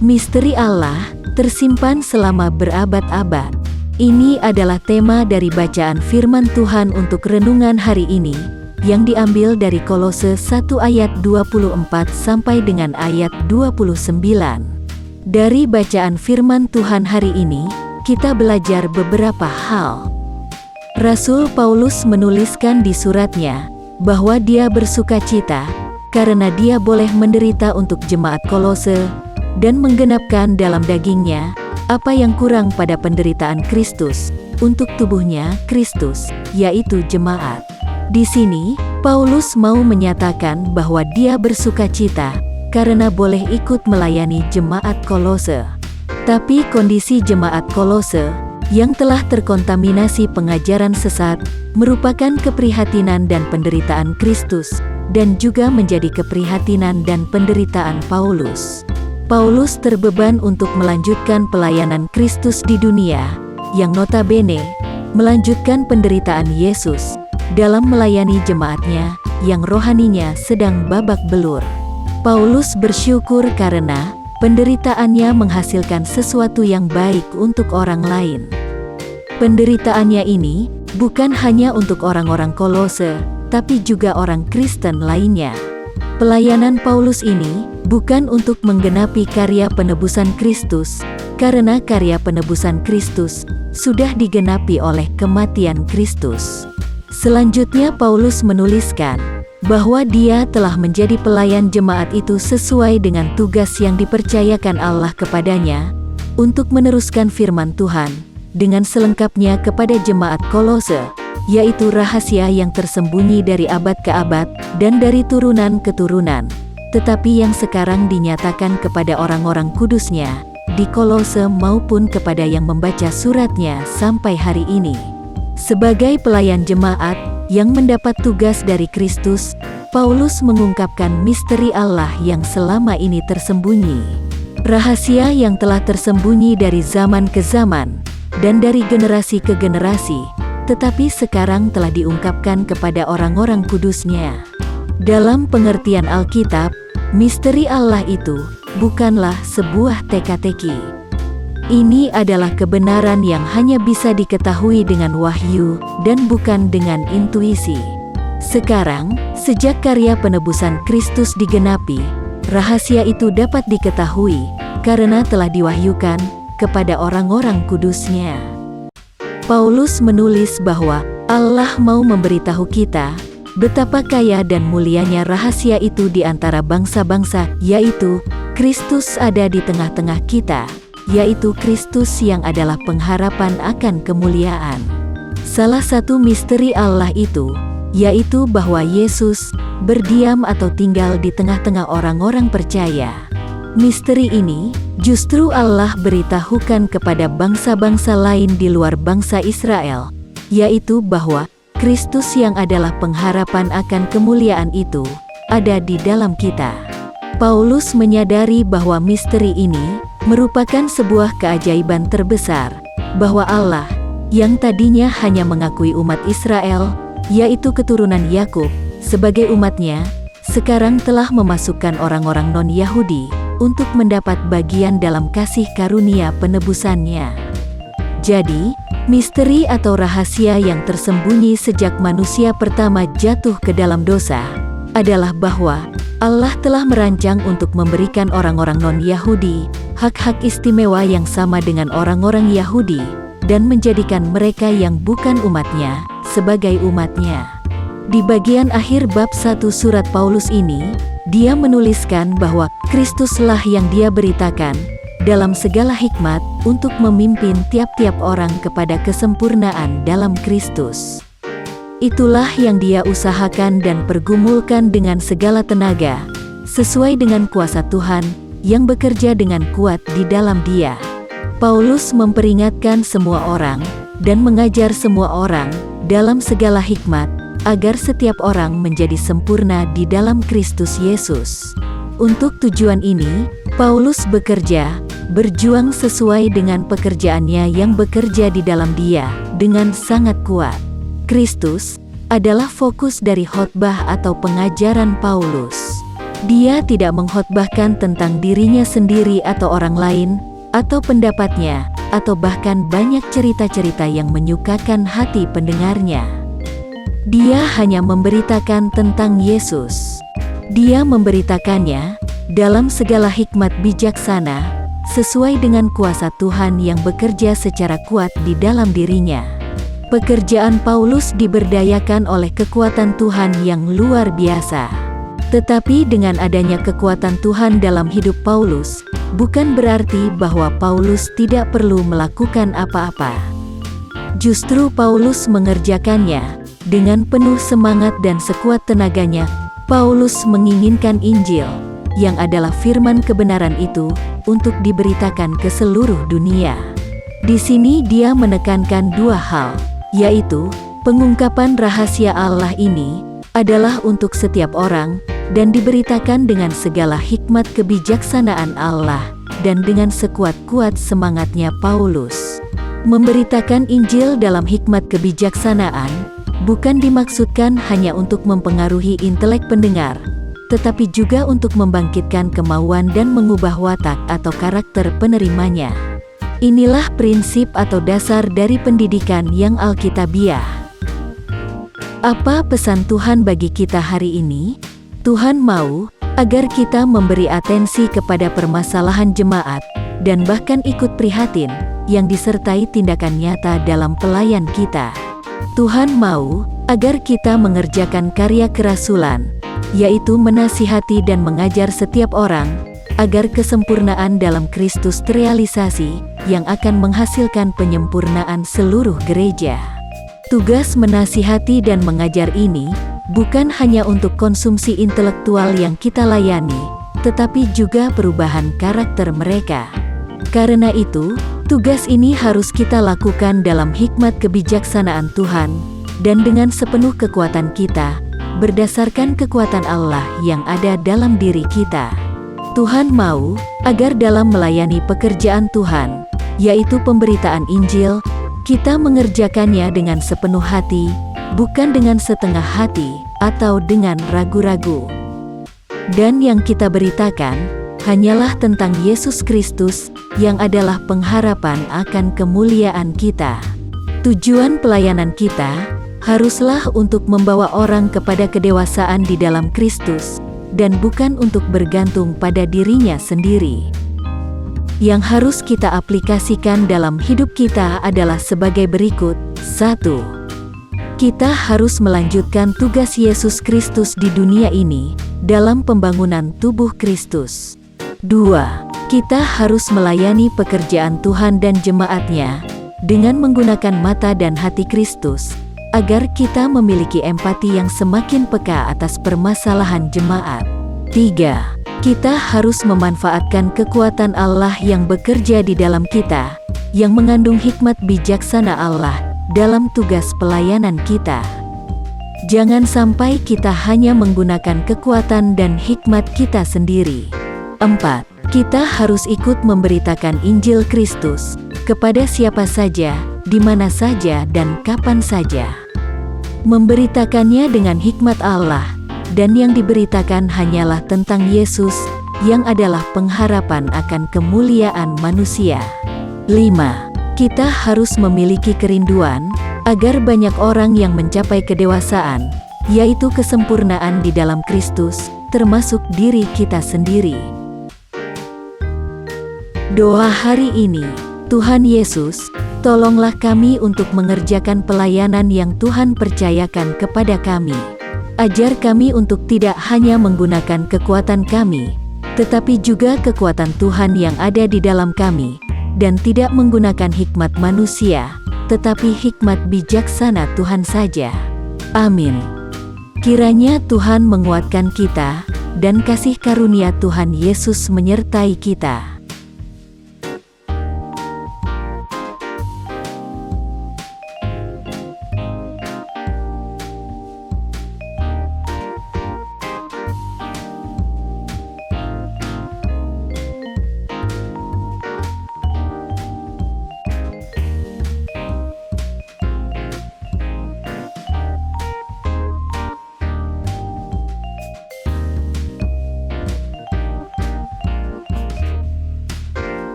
Misteri Allah tersimpan selama berabad-abad. Ini adalah tema dari bacaan firman Tuhan untuk renungan hari ini, yang diambil dari Kolose 1 ayat 24 sampai dengan ayat 29. Dari bacaan firman Tuhan hari ini, kita belajar beberapa hal. Rasul Paulus menuliskan di suratnya, bahwa dia bersukacita, karena dia boleh menderita untuk jemaat Kolose, dan menggenapkan dalam dagingnya, apa yang kurang pada penderitaan Kristus, untuk tubuhnya, Kristus, yaitu jemaat. Di sini, Paulus mau menyatakan bahwa dia bersukacita, karena boleh ikut melayani jemaat Kolose. Tapi kondisi jemaat Kolose, yang telah terkontaminasi pengajaran sesat, merupakan keprihatinan dan penderitaan Kristus, dan juga menjadi keprihatinan dan penderitaan Paulus. Paulus terbeban untuk melanjutkan pelayanan Kristus di dunia, yang notabene melanjutkan penderitaan Yesus dalam melayani jemaatnya yang rohaninya sedang babak belur. Paulus bersyukur karena penderitaannya menghasilkan sesuatu yang baik untuk orang lain. Penderitaannya ini bukan hanya untuk orang-orang Kolose, tapi juga orang Kristen lainnya. Pelayanan Paulus ini bukan untuk menggenapi karya penebusan Kristus, karena karya penebusan Kristus sudah digenapi oleh kematian Kristus. Selanjutnya Paulus menuliskan bahwa dia telah menjadi pelayan jemaat itu sesuai dengan tugas yang dipercayakan Allah kepadanya, untuk meneruskan firman Tuhan dengan selengkapnya kepada jemaat Kolose, yaitu rahasia yang tersembunyi dari abad ke abad dan dari turunan ke turunan, tetapi yang sekarang dinyatakan kepada orang-orang kudusnya di Kolose maupun kepada yang membaca suratnya sampai hari ini. Sebagai pelayan jemaat yang mendapat tugas dari Kristus, Paulus mengungkapkan misteri Allah yang selama ini tersembunyi. Rahasia yang telah tersembunyi dari zaman ke zaman dan dari generasi ke generasi, tetapi sekarang telah diungkapkan kepada orang-orang kudusnya. Dalam pengertian Alkitab, misteri Allah itu bukanlah sebuah teka-teki. Ini adalah kebenaran yang hanya bisa diketahui dengan wahyu dan bukan dengan intuisi. Sekarang, sejak karya penebusan Kristus digenapi, rahasia itu dapat diketahui karena telah diwahyukan kepada orang-orang kudusnya. Paulus menulis bahwa Allah mau memberitahu kita betapa kaya dan mulianya rahasia itu di antara bangsa-bangsa, yaitu Kristus ada di tengah-tengah kita, yaitu Kristus yang adalah pengharapan akan kemuliaan. Salah satu misteri Allah itu, yaitu bahwa Yesus berdiam atau tinggal di tengah-tengah orang-orang percaya. Misteri ini justru Allah beritahukan kepada bangsa-bangsa lain di luar bangsa Israel, yaitu bahwa Kristus yang adalah pengharapan akan kemuliaan itu ada di dalam kita. Paulus menyadari bahwa misteri ini merupakan sebuah keajaiban terbesar, bahwa Allah yang tadinya hanya mengakui umat Israel, yaitu keturunan Yakub, sebagai umatnya, sekarang telah memasukkan orang-orang non-Yahudi untuk mendapat bagian dalam kasih karunia penebusannya. Jadi, misteri atau rahasia yang tersembunyi sejak manusia pertama jatuh ke dalam dosa, adalah bahwa Allah telah merancang untuk memberikan orang-orang non-Yahudi hak-hak istimewa yang sama dengan orang-orang Yahudi, dan menjadikan mereka yang bukan umatnya sebagai umatnya. Di bagian akhir bab 1 surat Paulus ini, dia menuliskan bahwa Kristuslah yang dia beritakan dalam segala hikmat untuk memimpin tiap-tiap orang kepada kesempurnaan dalam Kristus. Itulah yang dia usahakan dan pergumulkan dengan segala tenaga, sesuai dengan kuasa Tuhan yang bekerja dengan kuat di dalam dia. Paulus memperingatkan semua orang dan mengajar semua orang dalam segala hikmat, agar setiap orang menjadi sempurna di dalam Kristus Yesus. Untuk tujuan ini, Paulus berjuang sesuai dengan pekerjaannya yang bekerja di dalam dia, dengan sangat kuat. Kristus adalah fokus dari khotbah atau pengajaran Paulus. Dia tidak mengkhotbahkan tentang dirinya sendiri atau orang lain, atau pendapatnya, atau bahkan banyak cerita-cerita yang menyukakan hati pendengarnya. Dia hanya memberitakan tentang Yesus. Dia memberitakannya dalam segala hikmat bijaksana, sesuai dengan kuasa Tuhan yang bekerja secara kuat di dalam dirinya. Pekerjaan Paulus diberdayakan oleh kekuatan Tuhan yang luar biasa. Tetapi dengan adanya kekuatan Tuhan dalam hidup Paulus, bukan berarti bahwa Paulus tidak perlu melakukan apa-apa. Justru Paulus mengerjakannya dengan penuh semangat dan sekuat tenaganya. Paulus menginginkan Injil, yang adalah firman kebenaran itu, untuk diberitakan ke seluruh dunia. Di sini dia menekankan dua hal, yaitu pengungkapan rahasia Allah ini adalah untuk setiap orang, dan diberitakan dengan segala hikmat kebijaksanaan Allah, dan dengan sekuat-kuat semangatnya Paulus. Memberitakan Injil dalam hikmat kebijaksanaan, bukan dimaksudkan hanya untuk mempengaruhi intelek pendengar, tetapi juga untuk membangkitkan kemauan dan mengubah watak atau karakter penerimanya. Inilah prinsip atau dasar dari pendidikan yang alkitabiah. Apa pesan Tuhan bagi kita hari ini? Tuhan mau agar kita memberi atensi kepada permasalahan jemaat, dan bahkan ikut prihatin, yang disertai tindakan nyata dalam pelayan kita. Tuhan mau agar kita mengerjakan karya kerasulan, yaitu menasihati dan mengajar setiap orang, agar kesempurnaan dalam Kristus terrealisasi, yang akan menghasilkan penyempurnaan seluruh gereja. Tugas menasihati dan mengajar ini bukan hanya untuk konsumsi intelektual yang kita layani, tetapi juga perubahan karakter mereka. Karena itu, tugas ini harus kita lakukan dalam hikmat kebijaksanaan Tuhan, dan dengan sepenuh kekuatan kita, berdasarkan kekuatan Allah yang ada dalam diri kita. Tuhan mau agar dalam melayani pekerjaan Tuhan, yaitu pemberitaan Injil, kita mengerjakannya dengan sepenuh hati, bukan dengan setengah hati, atau dengan ragu-ragu. Dan yang kita beritakan, hanyalah tentang Yesus Kristus, yang adalah pengharapan akan kemuliaan kita. Tujuan pelayanan kita, haruslah untuk membawa orang kepada kedewasaan di dalam Kristus, dan bukan untuk bergantung pada dirinya sendiri. Yang harus kita aplikasikan dalam hidup kita adalah sebagai berikut. 1. Kita harus melanjutkan tugas Yesus Kristus di dunia ini, dalam pembangunan tubuh Kristus. 2. Kita harus melayani pekerjaan Tuhan dan jemaatnya, dengan menggunakan mata dan hati Kristus, agar kita memiliki empati yang semakin peka atas permasalahan jemaat. 3. Kita harus memanfaatkan kekuatan Allah yang bekerja di dalam kita, yang mengandung hikmat bijaksana Allah dalam tugas pelayanan kita. Jangan sampai kita hanya menggunakan kekuatan dan hikmat kita sendiri. 4. Kita harus ikut memberitakan Injil Kristus kepada siapa saja, di mana saja dan kapan saja. Memberitakannya dengan hikmat Allah, dan yang diberitakan hanyalah tentang Yesus, yang adalah pengharapan akan kemuliaan manusia. 5. Kita harus memiliki kerinduan, agar banyak orang yang mencapai kedewasaan, yaitu kesempurnaan di dalam Kristus, termasuk diri kita sendiri. Doa hari ini, Tuhan Yesus, tolonglah kami untuk mengerjakan pelayanan yang Tuhan percayakan kepada kami. Ajar kami untuk tidak hanya menggunakan kekuatan kami, tetapi juga kekuatan Tuhan yang ada di dalam kami, dan tidak menggunakan hikmat manusia, tetapi hikmat bijaksana Tuhan saja. Amin. Kiranya Tuhan menguatkan kita, dan kasih karunia Tuhan Yesus menyertai kita.